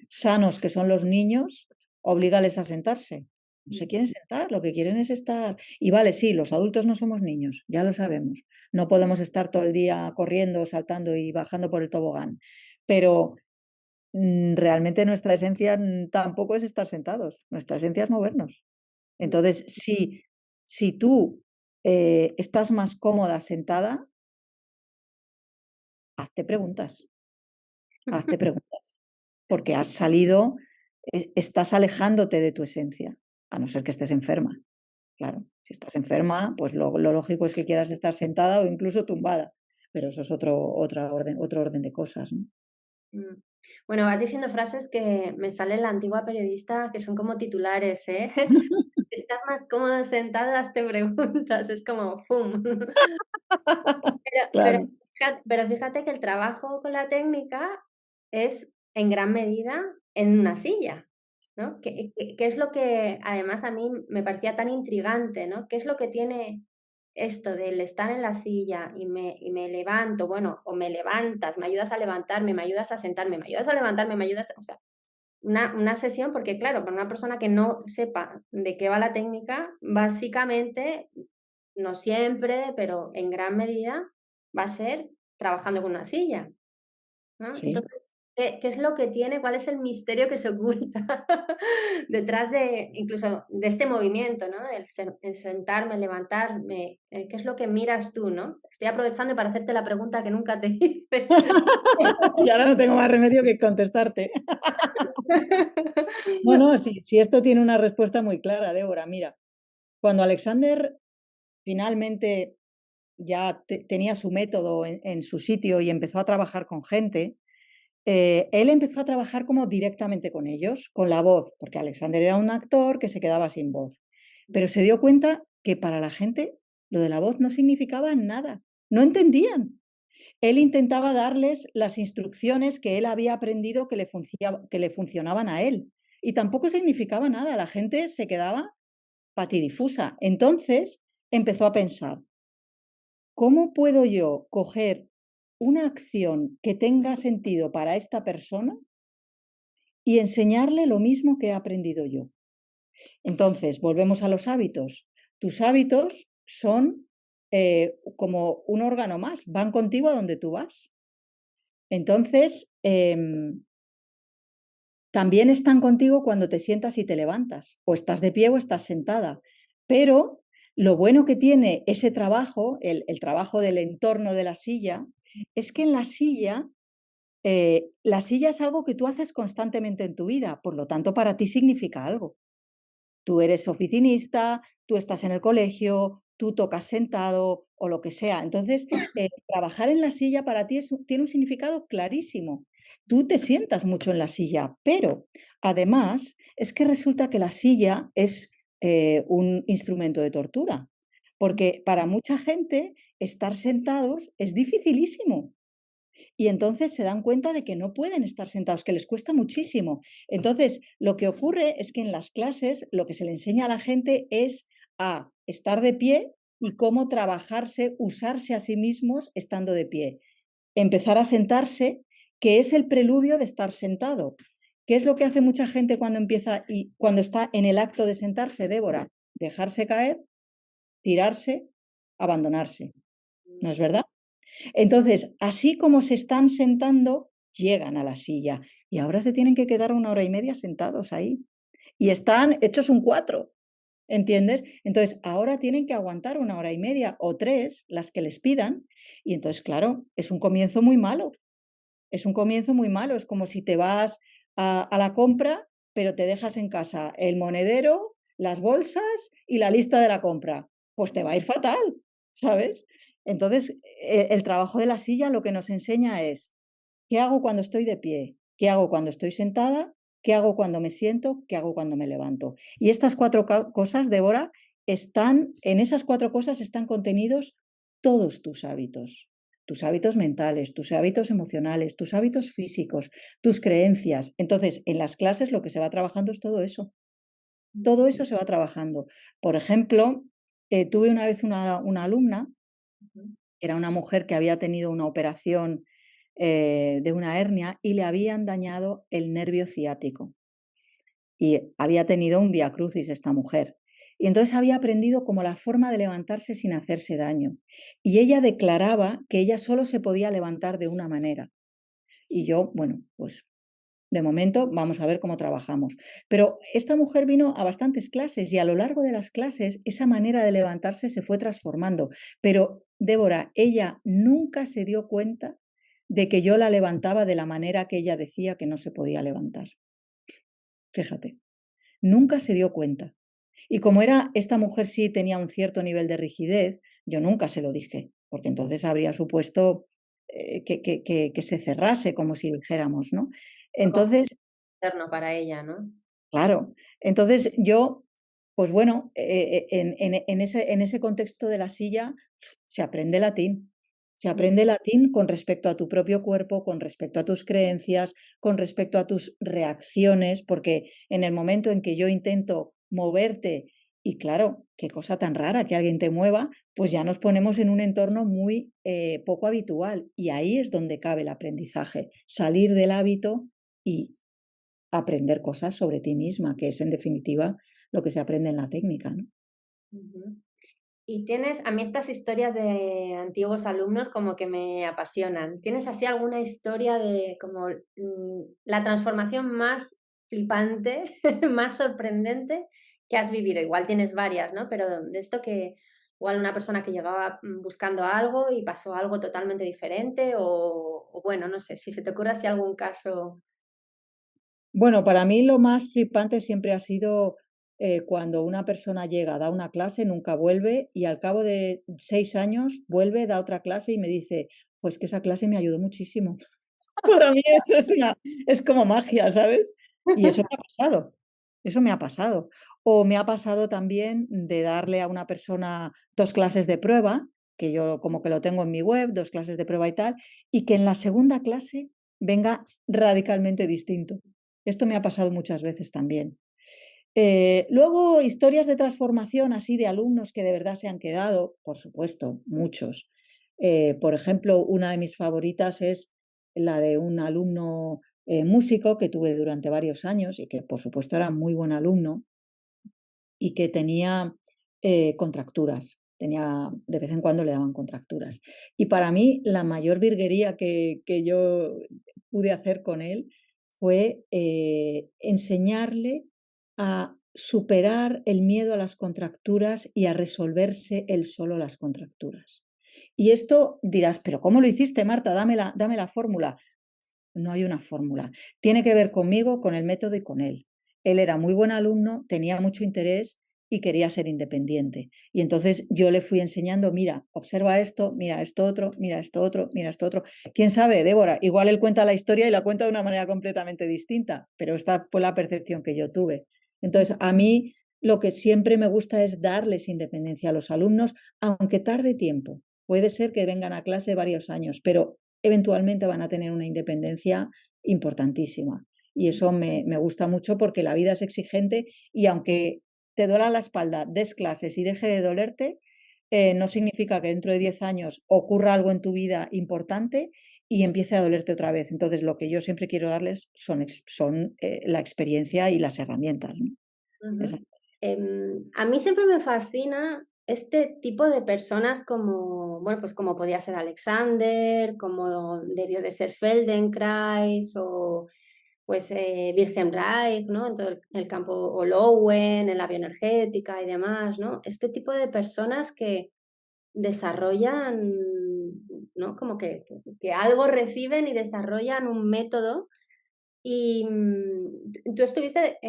sanos, que son los niños, oblígales a sentarse. No se quieren sentar, lo que quieren es estar. Y vale, sí, los adultos no somos niños, ya lo sabemos. No podemos estar todo el día corriendo, saltando y bajando por el tobogán. Pero realmente nuestra esencia tampoco es estar sentados. Nuestra esencia es movernos. Entonces, si tú estás más cómoda sentada, hazte preguntas. Hazte preguntas, porque has salido, estás alejándote de tu esencia, a no ser que estés enferma. Claro, si estás enferma, pues lo lógico es que quieras estar sentada o incluso tumbada, pero eso es otro orden de cosas, ¿no? Mm. Bueno, vas diciendo frases que me sale la antigua periodista que son como titulares, ¿eh? Estás más cómoda sentada, hazte preguntas, es como ¡pum! Claro, Pero fíjate que el trabajo con la técnica es en gran medida en una silla, ¿no? ¿Qué es lo que además a mí me parecía tan intrigante, ¿no? ¿Qué es lo que tiene esto del estar en la silla y me levanto, bueno, o me levantas, me ayudas a levantarme, me ayudas a sentarme, me ayudas a levantarme, me ayudas, o sea, una sesión, porque claro, para una persona que no sepa de qué va la técnica, básicamente, no siempre, pero en gran medida, va a ser trabajando con una silla, ¿no? sí. Entonces, ¿qué es lo que tiene? ¿Cuál es el misterio que se oculta detrás de incluso de este movimiento, ¿no? El sentarme, levantarme, ¿qué es lo que miras tú, no? Estoy aprovechando para hacerte la pregunta que nunca te hice. Y ahora no tengo más remedio que contestarte. No, no, sí, esto tiene una respuesta muy clara, Débora. Mira, cuando Alexander finalmente ya tenía su método en su sitio y empezó a trabajar con gente, él empezó a trabajar como directamente con ellos, con la voz, porque Alexander era un actor que se quedaba sin voz. Pero se dio cuenta que para la gente lo de la voz no significaba nada, no entendían. Él intentaba darles las instrucciones que él había aprendido que le funcionaban a él. Y tampoco significaba nada, la gente se quedaba patidifusa. Entonces empezó a pensar, ¿cómo puedo yo coger una acción que tenga sentido para esta persona y enseñarle lo mismo que he aprendido yo? Entonces, volvemos a los hábitos. Tus hábitos son como un órgano más, van contigo a donde tú vas. Entonces, también están contigo cuando te sientas y te levantas, o estás de pie o estás sentada. Pero lo bueno que tiene ese trabajo, el trabajo del entorno de es que en la silla es algo que tú haces constantemente en tu vida, por lo tanto para ti significa algo. Tú eres oficinista, tú estás en el colegio, tú tocas sentado o lo que sea. Entonces, trabajar en la silla para ti tiene un significado clarísimo. Tú te sientas mucho en la silla, pero además es que resulta que la silla es un instrumento de tortura, porque para mucha gente estar sentados es dificilísimo. Y entonces se dan cuenta de que no pueden estar sentados, que les cuesta muchísimo. Entonces, lo que ocurre es que en las clases lo que se le enseña a la gente es a estar de pie y cómo trabajarse, usarse a sí mismos estando de pie. Empezar a sentarse, que es el preludio de estar sentado. ¿Qué es lo que hace mucha gente cuando empieza y cuando está en el acto de sentarse, Débora? Dejarse caer, tirarse, abandonarse. ¿No es verdad? Entonces, así como se están sentando, llegan a la silla y ahora se tienen que quedar 1 hora y media sentados ahí y están hechos un cuatro, ¿entiendes? Entonces, ahora tienen que aguantar 1 hora y media o 3, las que les pidan, y entonces, claro, es un comienzo muy malo. Es un comienzo muy malo. Es como si te vas a la compra, pero te dejas en casa el monedero, las bolsas y la lista de la compra. Pues te va a ir fatal, ¿sabes? Entonces, el trabajo de la silla lo que nos enseña es, ¿qué hago cuando estoy de pie? ¿Qué hago cuando estoy sentada? ¿Qué hago cuando me siento? ¿Qué hago cuando me levanto? Y estas cuatro cosas, Débora, en esas cuatro cosas están contenidos todos tus hábitos mentales, tus hábitos emocionales, tus hábitos físicos, tus creencias. Entonces, en las clases lo que se va trabajando es todo eso se va trabajando. Por ejemplo, tuve una vez una alumna, era una mujer que había tenido una operación de una hernia y le habían dañado el nervio ciático. Y había tenido un viacrucis esta mujer. Y entonces había aprendido como la forma de levantarse sin hacerse daño. Y ella declaraba que ella solo se podía levantar de una manera. Y yo, bueno, pues de momento vamos a ver cómo trabajamos. Pero esta mujer vino a bastantes clases y a lo largo de las clases esa manera de levantarse se fue transformando. Pero Débora, ella nunca se dio cuenta de que yo la levantaba de la manera que ella decía que no se podía levantar. Fíjate, nunca se dio cuenta. Y como era esta mujer sí tenía un cierto nivel de rigidez, yo nunca se lo dije, porque entonces habría supuesto que se cerrase, como si dijéramos, ¿no? Fue como Entonces, externo para ella, ¿no? claro, entonces yo, pues bueno, en ese contexto de la silla se aprende latín. Se aprende latín con respecto a tu propio cuerpo, con respecto a tus creencias, con respecto a tus reacciones, porque en el momento en que yo intento moverte, y claro, qué cosa tan rara que alguien te mueva, pues ya nos ponemos en un entorno muy poco habitual. Y ahí es donde cabe el aprendizaje, salir del hábito y aprender cosas sobre ti misma, que es en definitiva lo que se aprende en la técnica, ¿no? Ujú. Y tienes, a mí estas historias de antiguos alumnos como que me apasionan. ¿Tienes así alguna historia de como la transformación más flipante, más sorprendente que has vivido? Igual tienes varias, ¿no? Pero de esto que igual una persona que llegaba buscando algo y pasó algo totalmente diferente o bueno, no sé, si se te ocurre así algún caso. Bueno, para mí lo más flipante siempre ha sido cuando una persona llega, da una clase, nunca vuelve y al cabo de 6 años vuelve, da otra clase y me dice, pues que esa clase me ayudó muchísimo. Para mí eso es como magia, ¿sabes? Y eso me ha pasado, eso me ha pasado. O me ha pasado también de darle a una persona 2 clases de prueba, que yo como que lo tengo en mi web, 2 clases de prueba y tal, y que en la segunda clase venga radicalmente distinto. Esto me ha pasado muchas veces también. Luego, historias de transformación así de alumnos que de verdad se han quedado, por supuesto, muchos. Por ejemplo, una de mis favoritas es la de un alumno músico que tuve durante varios años y que, por supuesto, era muy buen alumno y que tenía contracturas. De vez en cuando le daban contracturas. Y para mí, la mayor virguería que yo pude hacer con él fue enseñarle a superar el miedo a las contracturas y a resolverse él solo las contracturas. Y esto dirás, pero ¿cómo lo hiciste, Marta? Dame la fórmula. No hay una fórmula. Tiene que ver conmigo, con el método y con él. Él era muy buen alumno, tenía mucho interés y quería ser independiente. Y entonces yo le fui enseñando, mira, observa esto, mira esto otro, mira esto otro, mira esto otro. ¿Quién sabe, Débora? Igual él cuenta la historia y la cuenta de una manera completamente distinta, pero esta fue la percepción que yo tuve. Entonces, a mí lo que siempre me gusta es darles independencia a los alumnos, aunque tarde tiempo. Puede ser que vengan a clase varios años, pero eventualmente van a tener una independencia importantísima. Y eso me gusta mucho porque la vida es exigente y aunque te duela la espalda, des clases y deje de dolerte, no significa que dentro de 10 años ocurra algo en tu vida importante y empiece a dolerte otra vez. Entonces, lo que yo siempre quiero darles son la experiencia y las herramientas, ¿no? Esa Ujú. A mí siempre me fascina este tipo de personas como, bueno, pues como podía ser Alexander, como debió de ser Feldenkrais o pues Wilhelm Reich, ¿no? En todo el campo, o Lowen, en la bioenergética y demás, ¿no? Este tipo de personas que desarrollan, ¿no? Como que algo reciben y desarrollan un método y tú estuviste,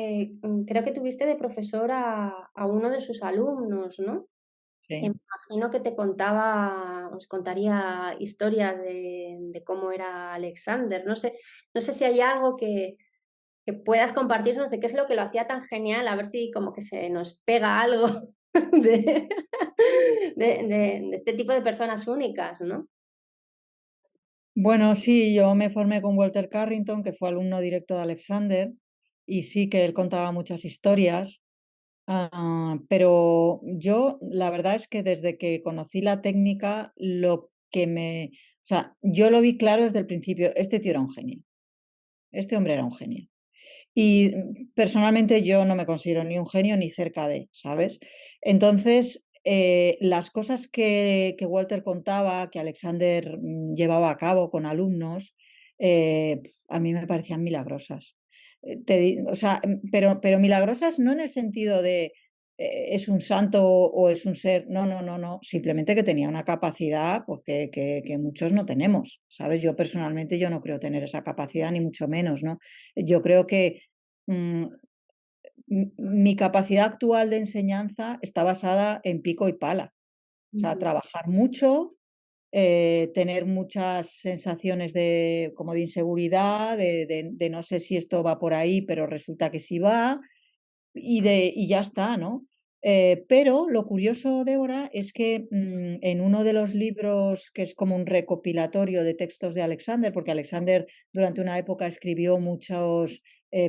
creo que tuviste de profesor a uno de sus alumnos, ¿no? Y me sí. imagino que te contaba, os contaría historias de cómo era Alexander. No sé si hay algo que puedas compartirnos de qué es lo que lo hacía tan genial, a ver si como que se nos pega algo de, de este tipo de personas únicas, ¿no? Bueno, sí, yo me formé con Walter Carrington, que fue alumno directo de Alexander, y sí que él contaba muchas historias. Pero yo, la verdad es que desde que conocí la técnica, o sea, yo lo vi claro desde el principio, este tío era un genio, este hombre era un genio. Y personalmente yo no me considero ni un genio ni cerca de, ¿sabes? Entonces, las cosas que Walter contaba, que Alexander llevaba a cabo con alumnos, a mí me parecían milagrosas. O sea, pero milagrosas no en el sentido de es un santo o es un ser, no, no, no, no, simplemente que tenía una capacidad pues, que muchos no tenemos, ¿sabes? Yo personalmente yo no creo tener esa capacidad, ni mucho menos, ¿no? Yo creo que mm, mi capacidad actual de enseñanza está basada en pico y pala. O sea, Ujú. trabajar mucho, tener muchas sensaciones como de inseguridad, de no sé si esto va por ahí, pero resulta que sí va, y ya está, ¿no? Pero lo curioso, Débora, es que en uno de los libros, que es como un recopilatorio de textos de Alexander, porque Alexander durante una época escribió muchos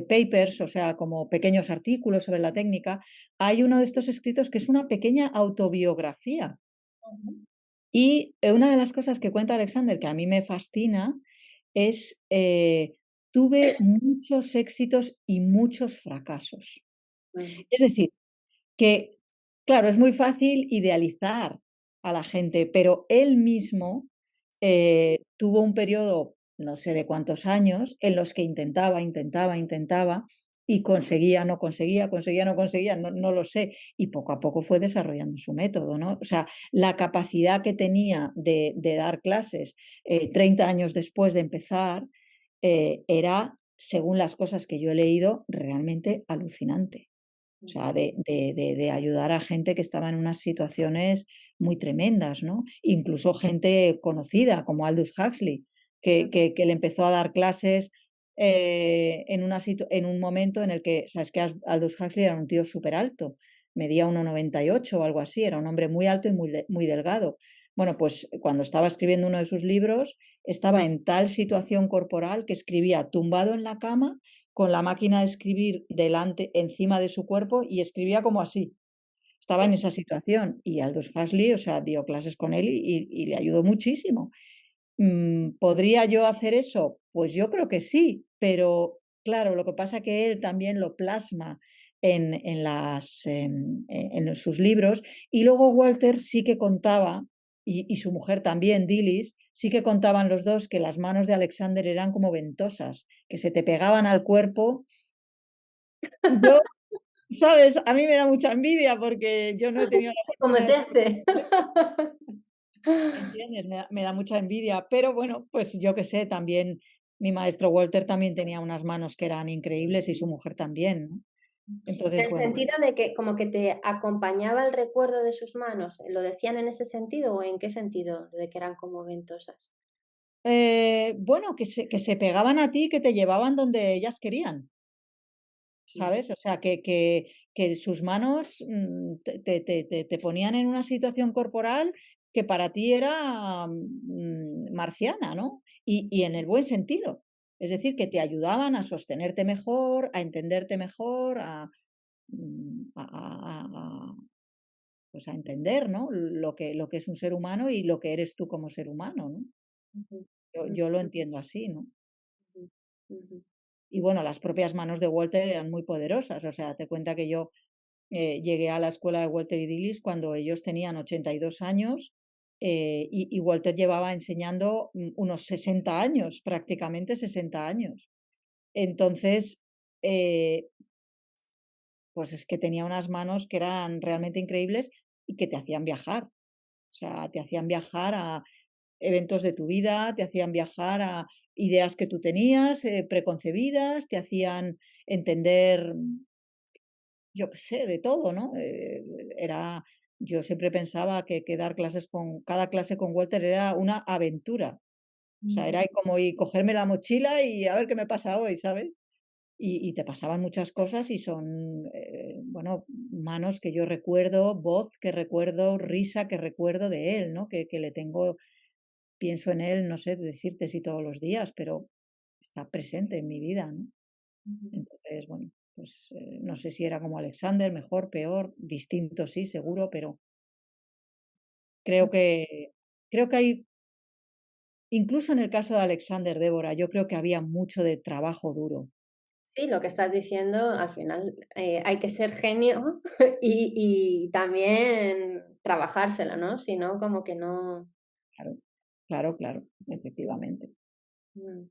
papers, o sea, como pequeños artículos sobre la técnica, hay uno de estos escritos que es una pequeña autobiografía. Y una de las cosas que cuenta Alexander, que a mí me fascina, es tuve muchos éxitos y muchos fracasos. Ujú. Es decir, que, claro, es muy fácil idealizar a la gente, pero él mismo tuvo un periodo, no sé de cuántos años, en los que intentaba, intentaba, intentaba y conseguía, no conseguía, conseguía, no conseguía, no, no lo sé. Y poco a poco fue desarrollando su método, ¿no? O sea, la capacidad que tenía de dar clases 30 años después de empezar era, según las cosas que yo he leído, realmente alucinante. O sea, de ayudar a gente que estaba en unas situaciones muy tremendas, ¿no? Incluso gente conocida como Aldous Huxley, que le empezó a dar clases en un momento en el que, sabes que Aldous Huxley era un tío súper alto, medía 1,98 o algo así, era un hombre muy alto y muy delgado. Bueno, pues cuando estaba escribiendo uno de sus libros, estaba en tal situación corporal que escribía tumbado en la cama con la máquina de escribir delante, encima de su cuerpo y escribía como así. Estaba en esa situación y Aldous Huxley, o sea, dio clases con él y le ayudó muchísimo. ¿Podría yo hacer eso? Pues yo creo que sí, pero claro, lo que pasa es que él también lo plasma en sus libros y luego Walter sí que contaba, y su mujer también, Dilys, sí que contaban los dos que las manos de Alexander eran como ventosas, que se te pegaban al cuerpo. Yo, ¿sabes? A mí me da mucha envidia porque yo no he tenido la Como fortuna es de este. ¿entiendes? Me da mucha envidia, pero bueno, pues yo qué sé, también mi maestro Walter también tenía unas manos que eran increíbles y su mujer también, ¿no? En Entonces, el bueno, sentido de que como que te acompañaba el recuerdo de sus manos, ¿lo decían en ese sentido o en qué sentido? De que eran como ventosas. bueno, que se pegaban a ti, que te llevaban donde ellas querían, Ujú. ¿sabes? O sea, que sus manos te ponían en una situación corporal que para ti era marciana, ¿no? Y en el buen sentido. Es decir, que te ayudaban a sostenerte mejor, a entenderte mejor, pues a entender, ¿no? Lo que es un ser humano y lo que eres tú como ser humano, ¿no? Ujú, mm, Yo lo entiendo así, ¿no? ujú, ujú, Y bueno, las propias manos de Walter eran muy poderosas. O sea, te cuenta que yo llegué a la escuela de Walter y Dillis cuando ellos tenían 82 años, y Walter llevaba enseñando unos 60 años, prácticamente 60 años. Entonces, eh, pues es que tenía unas manos que eran realmente increíbles y que te hacían viajar. O sea, te hacían viajar a eventos de tu vida, te hacían viajar a ideas que tú tenías preconcebidas, te hacían entender, yo qué sé, de todo, ¿no? Yo siempre pensaba que dar clases cada clase con Walter era una aventura. O sea, ujú. era como y cogerme la mochila y a ver qué me pasa hoy, ¿sabes? Y te pasaban muchas cosas y son, bueno, manos que yo recuerdo, voz que recuerdo, risa que recuerdo de él, ¿no? Que le tengo, pienso en él, no sé decirte si todos los días, pero está presente en mi vida, ¿no? Ujú. Entonces, bueno, pues no sé si era como Alexander, mejor, peor, distinto, sí, seguro, pero creo que, creo que hay, incluso en el caso de Alexander, Débora, yo creo que había mucho de trabajo duro. Sí, lo que estás diciendo, al final, hay que ser genio y también trabajárselo, ¿no? Si no, como que no. Claro, claro, claro, efectivamente. Mm.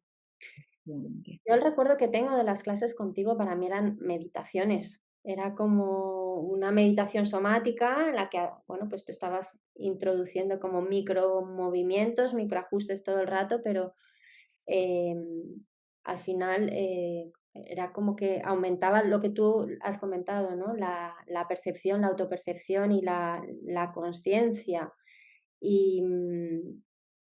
Efectivamente. Yo el recuerdo que tengo de las clases contigo para mí eran meditaciones. Era como una meditación somática en la que, bueno, pues tú estabas introduciendo como micro movimientos, microajustes todo el rato, pero al final era como que aumentaba lo que tú has comentado, ¿no? La percepción, la autopercepción y la consciencia. Y,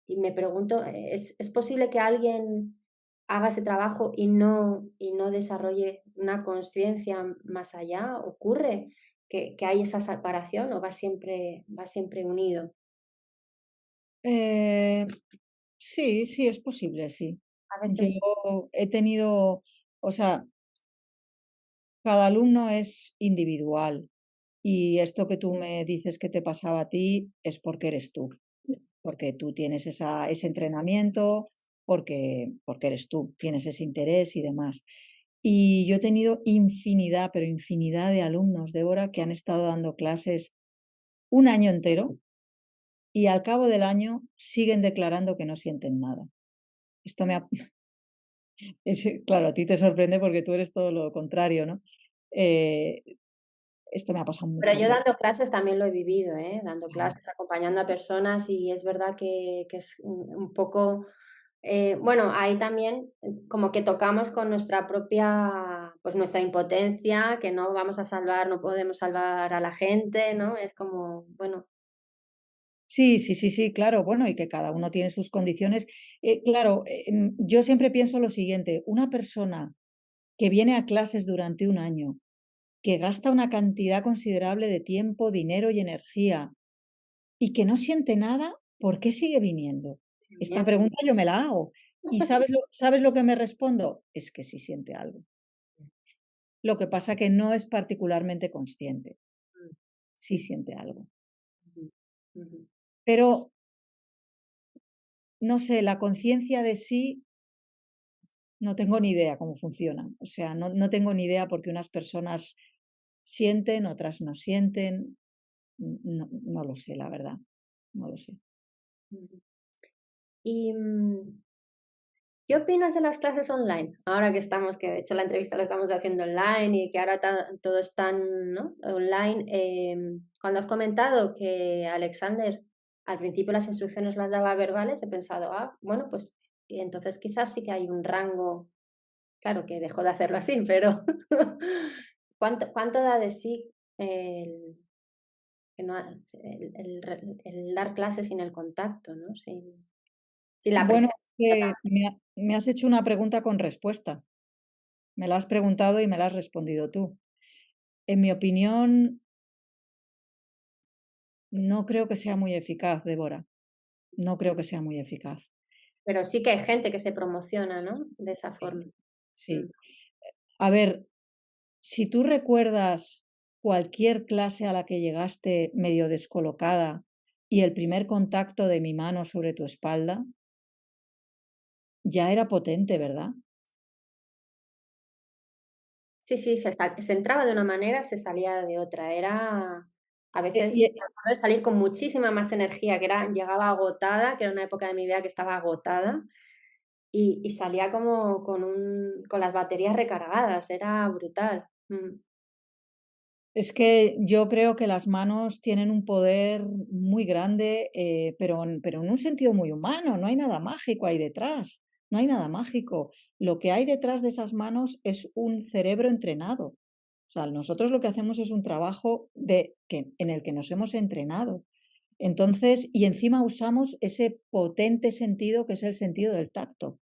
y me pregunto, ¿es posible que alguien haga ese trabajo y no desarrolle una conciencia más allá? ¿Ocurre que hay esa separación o va siempre unido? Eh, sí, sí, es posible, sí. A Yo veces. he tenido, o sea, cada alumno es individual y esto que tú me dices que te pasaba a ti es porque eres tú, porque tú tienes ese entrenamiento, porque eres tú, tienes ese interés y demás. Y yo he tenido infinidad, pero infinidad de alumnos de hora que han estado dando clases un año entero y al cabo del año siguen declarando que no sienten nada. Esto me ha, claro, a ti te sorprende porque tú eres todo lo contrario, ¿no? Eh, esto me ha pasado Pero muchas yo veces. dando clases también lo he vivido, ¿eh? Dando Claro. clases, acompañando a personas y es verdad que es un poco, bueno, ahí también como que tocamos con nuestra propia, pues nuestra impotencia, que no vamos a salvar, no podemos salvar a la gente, ¿no? Es como, bueno, Sí, sí, sí, sí, claro, bueno, y que cada uno tiene sus condiciones. Claro, yo siempre pienso lo siguiente, una persona que viene a clases durante un año, que gasta una cantidad considerable de tiempo, dinero y energía y que no siente nada, ¿por qué sigue viniendo? Esta bien. pregunta yo me la hago. ¿Y sabes lo que me respondo? Es que sí siente algo. Lo que pasa que no es particularmente consciente, sí siente algo. Ujú, ujú, Pero, no sé, la conciencia de sí, no tengo ni idea cómo funciona. O sea, no tengo ni idea porque unas personas sienten, otras no sienten. No lo sé, la verdad, no lo sé. ujú. Y, ¿qué opinas de las clases online? Ahora que estamos, que de hecho la entrevista la estamos haciendo online y que ahora todo es tan, ¿no? Online. Cuando has comentado que Alexander al principio las instrucciones las daba verbales, he pensado, ah, bueno, pues y entonces quizás sí que hay un rango, claro que dejó de hacerlo así, pero ¿cuánto da de sí el, que no ha- el dar clases sin el contacto, ¿no? Sin la Bueno, presencia? es que me has hecho una pregunta con respuesta. Me la has preguntado y me la has respondido tú. En mi opinión, no creo que sea muy eficaz, Débora. No creo que sea muy eficaz. Pero sí que hay gente que se promociona, ¿no? De esa Sí, forma. Mm, sí. A ver, si tú recuerdas cualquier clase a la que llegaste medio descolocada y el primer contacto de mi mano sobre tu espalda, ya era potente, ¿verdad? Sí, sí, se entraba de una manera, se salía de otra. Era a Eh, veces y, trataba de salir con muchísima más energía, llegaba agotada, que era una época de mi vida que estaba agotada, y salía como con las baterías recargadas, era brutal. Es que yo creo que las manos tienen un poder muy grande, pero en un sentido muy humano, no hay nada mágico ahí detrás, no hay nada mágico. Lo que hay detrás de esas manos es un cerebro entrenado. O sea, nosotros lo que hacemos es un trabajo en el que nos hemos entrenado. Entonces, y encima usamos ese potente sentido que es el sentido del tacto.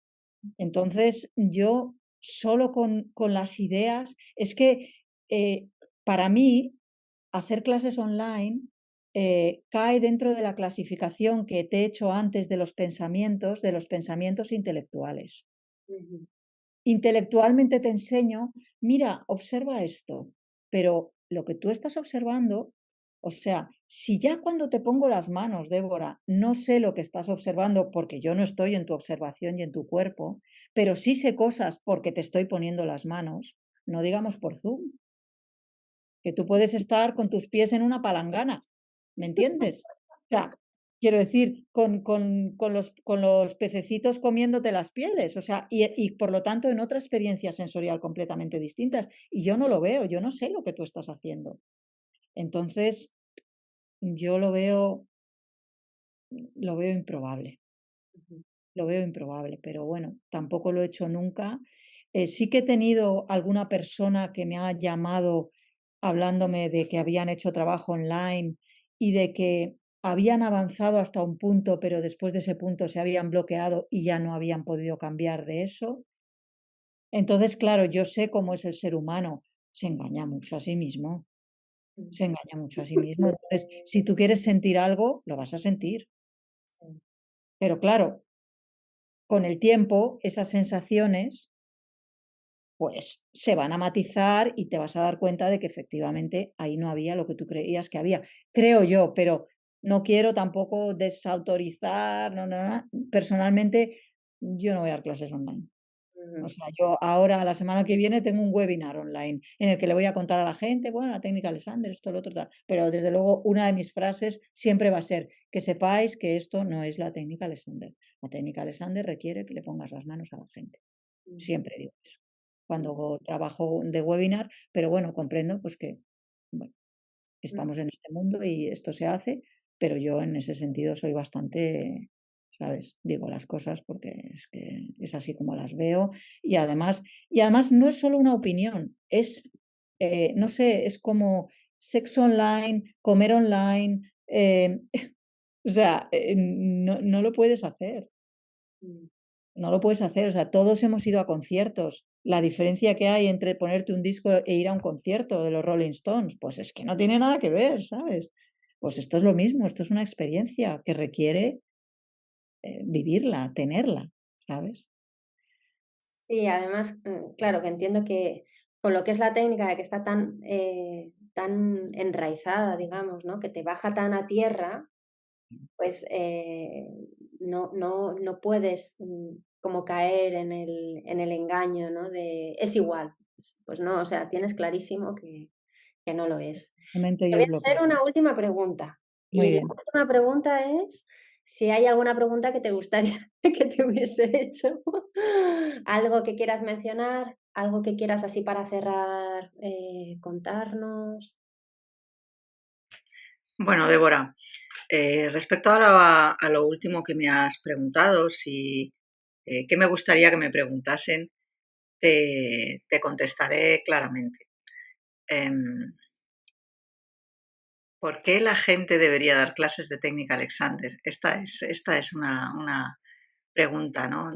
Entonces, yo solo con las ideas, es que eh, para mí hacer clases online cae dentro de la clasificación que te he hecho antes de los pensamientos intelectuales. Ujú. Intelectualmente te enseño, mira, observa esto, pero lo que tú estás observando, o sea, si ya cuando te pongo las manos, Débora, no sé lo que estás observando porque yo no estoy en tu observación y en tu cuerpo, pero sí sé cosas porque te estoy poniendo las manos, no digamos por Zoom, que tú puedes estar con tus pies en una palangana, ¿me entiendes? O sea, quiero decir, con los pececitos comiéndote las pieles, o sea, y por lo tanto en otra experiencia sensorial completamente distintas. Y yo no lo veo, yo no sé lo que tú estás haciendo. Entonces, yo lo veo improbable, Ujú. lo veo improbable, pero bueno, tampoco lo he hecho nunca. Sí que he tenido alguna persona que me ha llamado hablándome de que habían hecho trabajo online y de que habían avanzado hasta un punto, pero después de ese punto se habían bloqueado y ya no habían podido cambiar de eso. Entonces, claro, yo sé cómo es el ser humano, se engaña mucho a sí mismo, Mm. se engaña mucho a sí mismo. Entonces, si tú quieres sentir algo, lo vas a sentir. Sí. Pero claro, con el tiempo, esas sensaciones pues se van a matizar y te vas a dar cuenta de que efectivamente ahí no había lo que tú creías que había. Creo yo, pero no quiero tampoco desautorizar, no, no, no. Personalmente, yo no voy a dar clases online. O Ujú. sea, yo ahora, la semana que viene, tengo un webinar online en el que le voy a contar a la gente, bueno, la técnica Alexander, esto, lo otro, tal. Pero desde luego, una de mis frases siempre va a ser que sepáis que esto no es la técnica Alexander. La técnica Alexander requiere que le pongas las manos a la gente. Ujú. Siempre digo eso cuando trabajo de webinar, pero bueno, comprendo pues que bueno, Ujú. estamos en este mundo y esto se hace, pero yo en ese sentido soy bastante, ¿sabes? Digo las cosas porque es que es así como las veo y además no es solo una opinión, es, no sé, es como sexo online, comer online, o sea, no, no lo puedes hacer. Mm. No lo puedes hacer, o sea, todos hemos ido a conciertos. La diferencia que hay entre ponerte un disco e ir a un concierto de los Rolling Stones, pues es que no tiene nada que ver, ¿sabes? Pues esto es lo mismo, esto es una experiencia que requiere vivirla, tenerla, ¿sabes? Sí, además, claro, que entiendo que con lo que es la técnica de que está tan enraizada, digamos, ¿no? Que te baja tan a tierra, pues no puedes como caer en el engaño, ¿no? De es igual. Pues no, o sea, tienes clarísimo que no lo es. Realmente Te yo voy es a lo que hacer una última pregunta. muy Y la bien. última pregunta es si hay alguna pregunta que te gustaría que te hubiese hecho. Algo que quieras mencionar, algo que quieras así para cerrar, contarnos. Bueno, Débora, respecto a lo último que me has preguntado, si qué me gustaría que me preguntasen, te contestaré claramente. Em, ¿Por qué la gente debería dar clases de técnica Alexander? Esta es una pregunta, ¿no?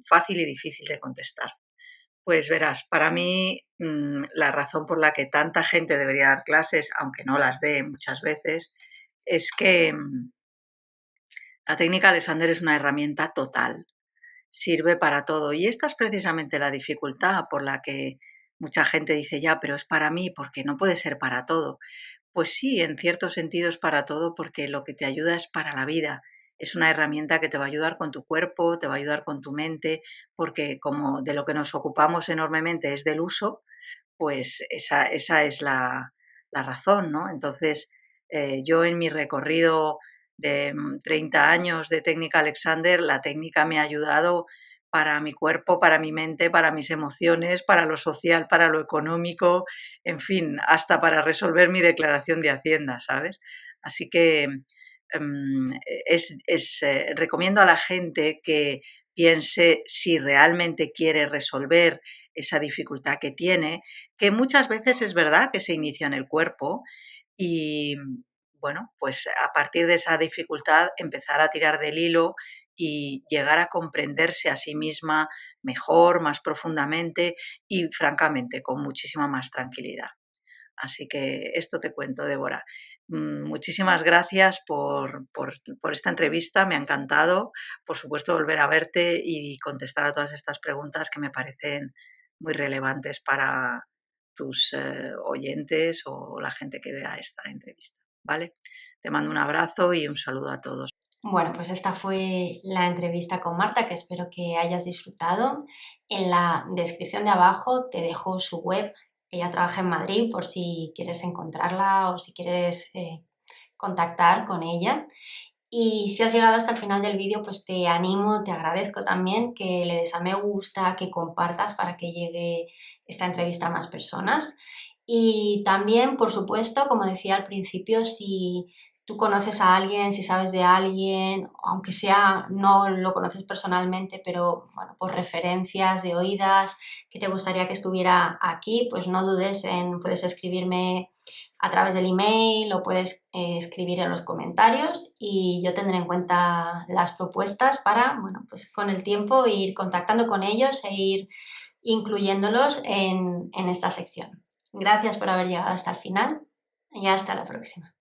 Fácil y difícil de contestar. Pues verás, para mí la razón por la que tanta gente debería dar clases, aunque no las dé muchas veces, es que la técnica Alexander es una herramienta total, sirve para todo y esta es precisamente la dificultad por la que mucha gente dice, ya, pero es para mí, porque no puede ser para todo. Pues sí, en cierto sentido es para todo, porque lo que te ayuda es para la vida. Es una herramienta que te va a ayudar con tu cuerpo, te va a ayudar con tu mente, porque como de lo que nos ocupamos enormemente es del uso, pues esa es la razón, ¿no? Entonces, yo en mi recorrido de 30 años de técnica Alexander, la técnica me ha ayudado para mi cuerpo, para mi mente, para mis emociones, para lo social, para lo económico, en fin, hasta para resolver mi declaración de Hacienda, ¿sabes? Así que recomiendo a la gente que piense si realmente quiere resolver esa dificultad que tiene, que muchas veces es verdad que se inicia en el cuerpo y, bueno, pues a partir de esa dificultad empezar a tirar del hilo y llegar a comprenderse a sí misma mejor, más profundamente y, francamente, con muchísima más tranquilidad. Así que esto te cuento, Débora. Muchísimas gracias por esta entrevista, me ha encantado. Por supuesto, volver a verte y contestar a todas estas preguntas que me parecen muy relevantes para tus oyentes o la gente que vea esta entrevista. ¿Vale? Te mando un abrazo y un saludo a todos. Bueno, pues esta fue la entrevista con Marta, que espero que hayas disfrutado. En la descripción de abajo te dejo su web. Ella trabaja en Madrid por si quieres encontrarla o si quieres contactar con ella. Y si has llegado hasta el final del vídeo, pues te animo, te agradezco también que le des a me gusta, que compartas para que llegue esta entrevista a más personas. Y también, por supuesto, como decía al principio, si tú conoces a alguien, si sabes de alguien, aunque sea no lo conoces personalmente, pero bueno, por referencias de oídas, que te gustaría que estuviera aquí, pues no dudes puedes escribirme a través del email o puedes escribir en los comentarios y yo tendré en cuenta las propuestas para, bueno, pues con el tiempo ir contactando con ellos e ir incluyéndolos en esta sección. Gracias por haber llegado hasta el final y hasta la próxima.